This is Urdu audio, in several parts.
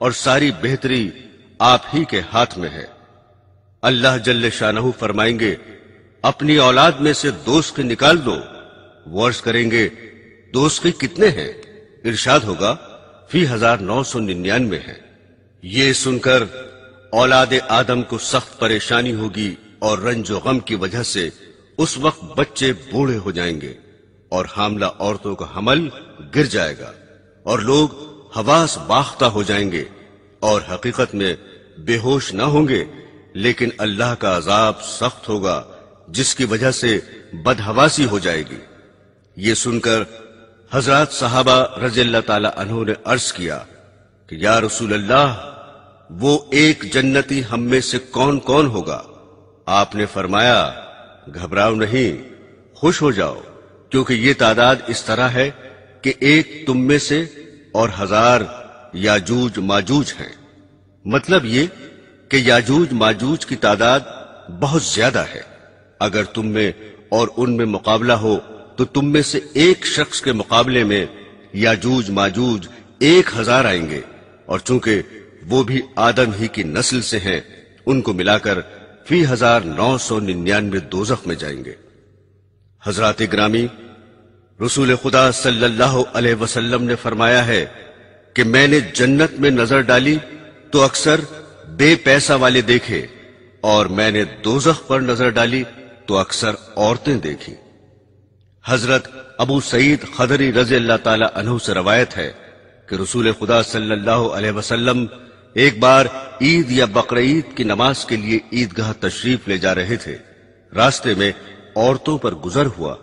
اور ساری بہتری آپ ہی کے ہاتھ میں ہے۔ اللہ جل شانہ فرمائیں گے اپنی اولاد میں سے دوست نکال دو۔ وہ عرض کریں گے دوست کتنے ہیں؟ ارشاد ہوگا فی 1999 ہے۔ یہ سن کر اولاد آدم کو سخت پریشانی ہوگی اور رنج و غم کی وجہ سے اس وقت بچے بوڑھے ہو جائیں گے اور حاملہ عورتوں کا حمل گر جائے گا اور لوگ حواس باختہ ہو جائیں گے اور حقیقت میں بے ہوش نہ ہوں گے، لیکن اللہ کا عذاب سخت ہوگا جس کی وجہ سے بدحواسی ہو جائے گی۔ یہ سن کر حضرات صحابہ رضی اللہ تعالی عنہ نے عرض کیا کہ یا رسول اللہ، وہ ایک جنتی ہم میں سے کون کون ہوگا؟ آپ نے فرمایا گھبراؤ نہیں، خوش ہو جاؤ، کیونکہ یہ تعداد اس طرح ہے کہ ایک تم میں سے اور 1000 یاجوج ماجوج ہیں۔ مطلب یہ کہ یاجوج ماجوج کی تعداد بہت زیادہ ہے۔ اگر تم میں اور ان میں مقابلہ ہو تو تم میں سے ایک شخص کے مقابلے میں یاجوج ماجوج 1000 آئیں گے، اور چونکہ وہ بھی آدم ہی کی نسل سے ہیں، ان کو ملا کر فی 1999 دوزخ میں جائیں گے۔ حضرات گرامی، رسول خدا صلی اللہ علیہ وسلم نے فرمایا ہے کہ میں نے جنت میں نظر ڈالی تو اکثر بے پیسہ والے دیکھے، اور میں نے دوزخ پر نظر ڈالی تو اکثر عورتیں دیکھی۔ حضرت ابو سعید خدری رضی اللہ تعالی عنہ سے روایت ہے کہ رسول خدا صلی اللہ علیہ وسلم ایک بار عید یا بقرعید کی نماز کے لیے عیدگاہ تشریف لے جا رہے تھے۔ راستے میں عورتوں پر گزر ہوا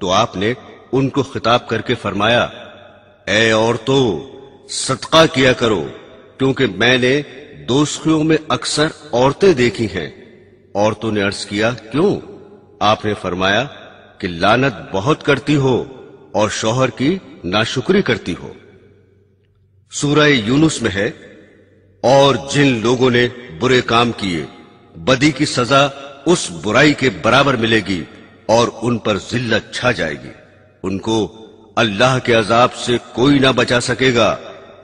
تو آپ نے ان کو خطاب کر کے فرمایا اے عورتوں، صدقہ کیا کرو، کیونکہ میں نے دوزخیوں میں اکثر عورتیں دیکھی ہیں۔ عورتوں نے عرض کیا کیوں؟ آپ نے فرمایا کہ لعنت بہت کرتی ہو اور شوہر کی ناشکری کرتی ہو۔ سورہ یونس میں ہے اور جن لوگوں نے برے کام کیے بدی کی سزا اس برائی کے برابر ملے گی اور ان پر ذلت چھا جائے گی، ان کو اللہ کے عذاب سے کوئی نہ بچا سکے گا۔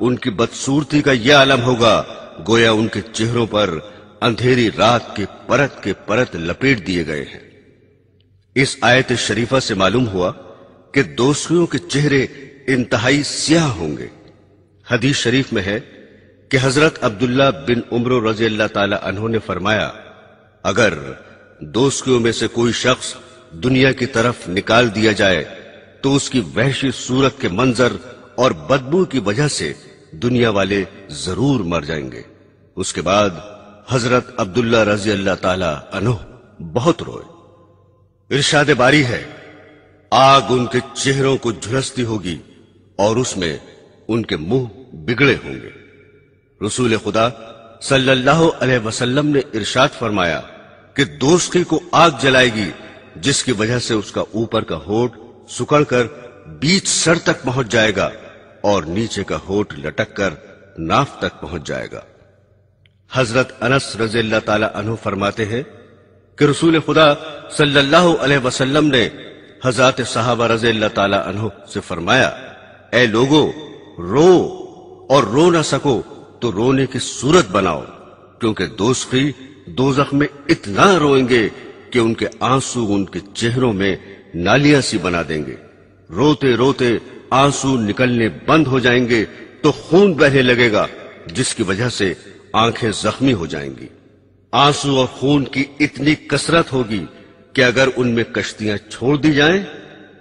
ان کی بدصورتی کا یہ عالم ہوگا گویا ان کے چہروں پر اندھیری رات کے پرت لپیٹ دیے گئے ہیں۔ اس آیت شریفہ سے معلوم ہوا کہ دوزخیوں کے چہرے انتہائی سیاہ ہوں گے۔ حدیث شریف میں ہے کہ حضرت عبداللہ بن عمر رضی اللہ تعالی عنہ نے فرمایا اگر دوزخیوں میں سے کوئی شخص دنیا کی طرف نکال دیا جائے تو اس کی وحشی صورت کے منظر اور بدبو کی وجہ سے دنیا والے ضرور مر جائیں گے۔ اس کے بعد حضرت عبداللہ رضی اللہ تعالی عنہ بہت روئے۔ ارشاد باری ہے آگ ان کے چہروں کو جھلستی ہوگی اور اس میں ان کے منہ بگڑے ہوں گے۔ رسول خدا صلی اللہ علیہ وسلم نے ارشاد فرمایا کہ دوزخی کو آگ جلائے گی جس کی وجہ سے اس کا اوپر کا ہونٹ سکڑ کر بیچ سر تک پہنچ جائے گا اور نیچے کا ہونٹ لٹک کر ناف تک پہنچ جائے گا۔ حضرت انس رضی اللہ تعالی عنہ فرماتے ہیں کہ رسول خدا صلی اللہ علیہ وسلم نے حضرات صحابہ رضی اللہ تعالی عنہ سے فرمایا اے لوگو، رو اور رو نہ سکو تو رونے کی صورت بناؤ، کیونکہ دوزخی دوزخ میں اتنا روئیں گے کہ ان کے آنسو ان کے چہروں میں نالیاں سی بنا دیں گے۔ روتے روتے آنسو نکلنے بند ہو جائیں گے تو خون بہنے لگے گا جس کی وجہ سے آنکھیں زخمی ہو جائیں گی۔ آنسو اور خون کی اتنی کثرت ہوگی کہ اگر ان میں کشتیاں چھوڑ دی جائیں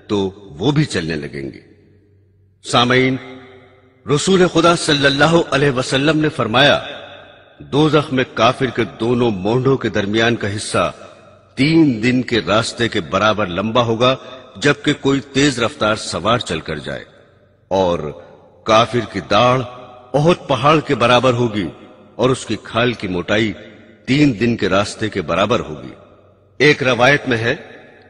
تو وہ بھی چلنے لگیں گی۔ سامعین، رسول خدا صلی اللہ علیہ وسلم نے فرمایا دوزخ میں کافر کے دونوں مونڈوں کے درمیان کا حصہ 3 دن کے راستے کے برابر لمبا ہوگا جبکہ کوئی تیز رفتار سوار چل کر جائے، اور کافر کی داڑھ احد پہاڑ کے برابر ہوگی اور اس کی کھال کی موٹائی 3 دن کے راستے کے برابر ہوگی۔ ایک روایت میں ہے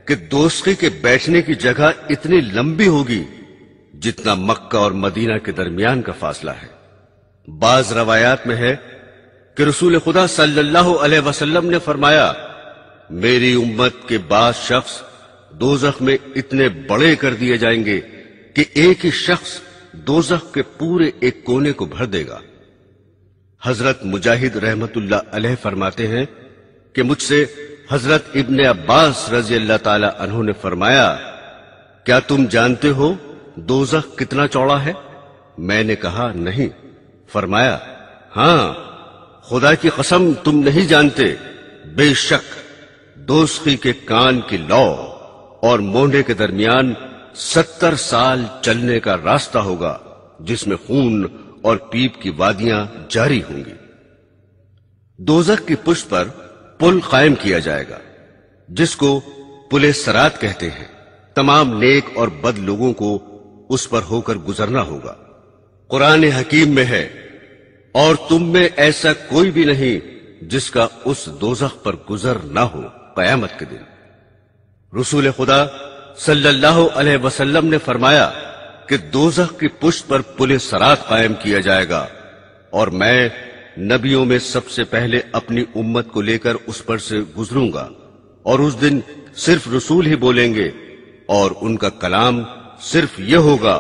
کہ دوزخی کے بیٹھنے کی جگہ اتنی لمبی ہوگی جتنا مکہ اور مدینہ کے درمیان کا فاصلہ ہے۔ بعض روایات میں ہے کہ رسول خدا صلی اللہ علیہ وسلم نے فرمایا میری امت کے بعض شخص دوزخ میں اتنے بڑے کر دیے جائیں گے کہ ایک ہی شخص دوزخ کے پورے ایک کونے کو بھر دے گا۔ حضرت مجاہد رحمت اللہ علیہ فرماتے ہیں کہ مجھ سے حضرت ابن عباس رضی اللہ تعالی عنہ نے فرمایا، کیا تم جانتے ہو دوزخ کتنا چوڑا ہے؟ میں نے کہا نہیں۔ فرمایا، ہاں، خدا کی قسم تم نہیں جانتے، بے شک دوزخی کے کان کی لو اور مونڈے کے درمیان 70 سال چلنے کا راستہ ہوگا، جس میں خون اور پیپ کی وادیاں جاری ہوں گی۔ دوزخ کی پشت پر پل قائم کیا جائے گا، جس کو پل صراط کہتے ہیں۔ تمام نیک اور بد لوگوں کو اس پر ہو کر گزرنا ہوگا۔ قرآن حکیم میں ہے، اور تم میں ایسا کوئی بھی نہیں جس کا اس دوزخ پر گزر نہ ہو قیامت کے دن۔ رسول خدا صلی اللہ علیہ وسلم نے فرمایا کہ دوزخ کی پشت پر پل صراط قائم کیا جائے گا، اور میں نبیوں میں سب سے پہلے اپنی امت کو لے کر اس پر سے گزروں گا، اور اس دن صرف رسول ہی بولیں گے، اور ان کا کلام صرف یہ ہوگا،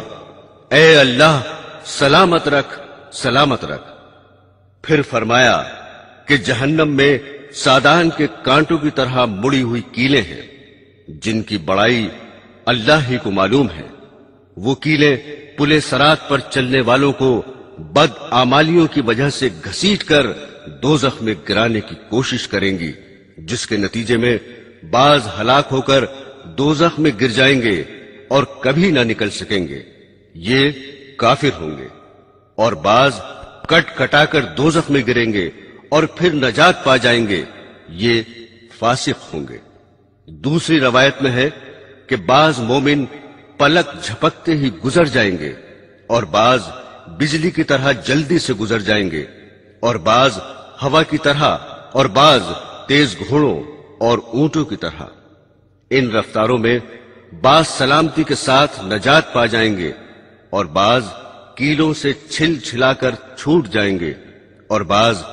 اے اللہ سلامت رکھ، سلامت رکھ۔ پھر فرمایا کہ جہنم میں سادان کے کانٹوں کی طرح مڑی ہوئی کیلیں ہیں، جن کی بڑائی اللہ ہی کو معلوم ہے۔ وہ کیلیں پل صراط پر چلنے والوں کو بد اعمالیوں کی وجہ سے گھسیٹ کر دوزخ میں گرانے کی کوشش کریں گی، جس کے نتیجے میں بعض ہلاک ہو کر دوزخ میں گر جائیں گے اور کبھی نہ نکل سکیں گے، یہ کافر ہوں گے، اور بعض کٹ کٹا کر دوزخ میں گریں گے اور پھر نجات پا جائیں گے، یہ فاسق ہوں گے۔ دوسری روایت میں ہے کہ بعض مومن پلک جھپکتے ہی گزر جائیں گے، اور بعض بجلی کی طرح جلدی سے گزر جائیں گے، اور بعض ہوا کی طرح، اور بعض تیز گھوڑوں اور اونٹوں کی طرح۔ ان رفتاروں میں بعض سلامتی کے ساتھ نجات پا جائیں گے، اور بعض کیلوں سے چھل چھلا کر چھوٹ جائیں گے، اور بعض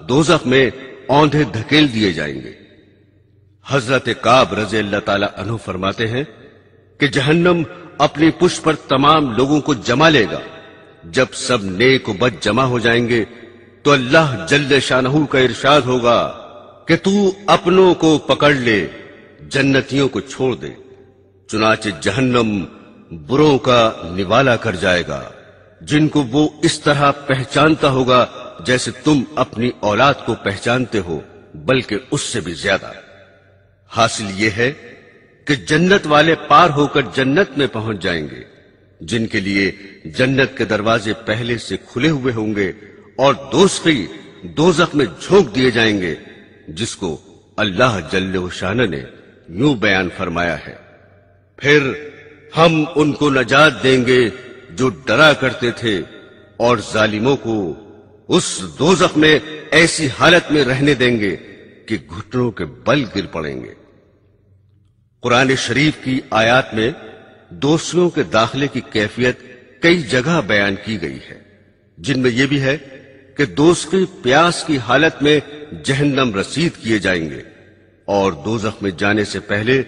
دوزخ میں اوندھے دھکیل دیے جائیں گے۔ حضرت کعب رضی اللہ تعالی عنہ فرماتے ہیں کہ جہنم اپنی پشت پر تمام لوگوں کو جما لے گا۔ جب سب نیک و بد جمع ہو جائیں گے تو اللہ جل شانہ کا ارشاد ہوگا کہ تو اپنوں کو پکڑ لے، جنتیوں کو چھوڑ دے۔ چنانچہ جہنم بروں کا نوالا کر جائے گا، جن کو وہ اس طرح پہچانتا ہوگا جیسے تم اپنی اولاد کو پہچانتے ہو، بلکہ اس سے بھی زیادہ۔ حاصل یہ ہے کہ جنت والے پار ہو کر جنت میں پہنچ جائیں گے، جن کے لیے جنت کے دروازے پہلے سے کھلے ہوئے ہوں گے، اور دوزخی دوزخ میں جھونک دیے جائیں گے، جس کو اللہ جل شانہ نے یوں بیان فرمایا ہے، پھر ہم ان کو نجات دیں گے جو ڈرا کرتے تھے، اور ظالموں کو اس دوزخ میں ایسی حالت میں رہنے دیں گے کہ گھٹنوں کے بل گر پڑیں گے۔ قرآن شریف کی آیات میں دوزخیوں کے داخلے کی کیفیت کئی جگہ بیان کی گئی ہے، جن میں یہ بھی ہے کہ دوزخی پیاس کی حالت میں جہنم رسید کیے جائیں گے، اور دوزخ میں جانے سے پہلے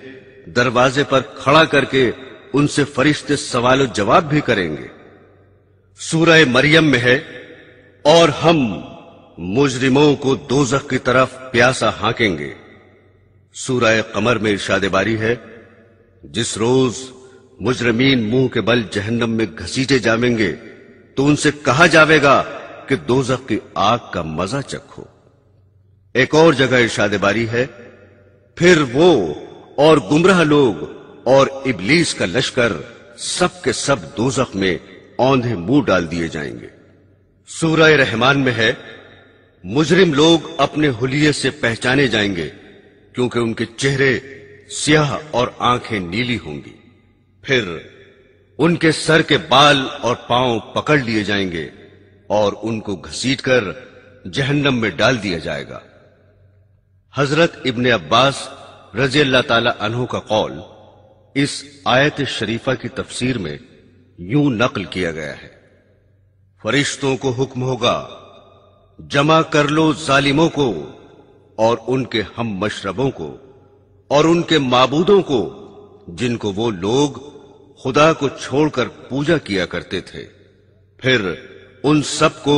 دروازے پر کھڑا کر کے ان سے فرشتے سوال و جواب بھی کریں گے۔ سورہ مریم میں ہے، اور ہم مجرموں کو دوزخ کی طرف پیاسا ہانکیں گے۔ سورہ قمر میں ارشاد باری ہے، جس روز مجرمین منہ کے بل جہنم میں گھسیٹے جائیں گے تو ان سے کہا جاوے گا کہ دوزخ کی آگ کا مزہ چکھو۔ ایک اور جگہ ارشاد باری ہے، پھر وہ اور گمراہ لوگ اور ابلیس کا لشکر سب کے سب دوزخ میں اوندھے منہ ڈال دیے جائیں گے۔ سورہ رحمان میں ہے، مجرم لوگ اپنے حلیے سے پہچانے جائیں گے، کیونکہ ان کے چہرے سیاہ اور آنکھیں نیلی ہوں گی۔ پھر ان کے سر کے بال اور پاؤں پکڑ لیے جائیں گے، اور ان کو گھسیٹ کر جہنم میں ڈال دیا جائے گا۔ حضرت ابن عباس رضی اللہ تعالی عنہ کا قول اس آیت شریفہ کی تفسیر میں یوں نقل کیا گیا ہے، فرشتوں کو حکم ہوگا، جمع کر لو ظالموں کو اور ان کے ہم مشربوں کو اور ان کے معبودوں کو، جن کو وہ لوگ خدا کو چھوڑ کر پوجا کیا کرتے تھے، پھر ان سب کو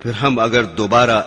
پھر ہم اگر دوبارہ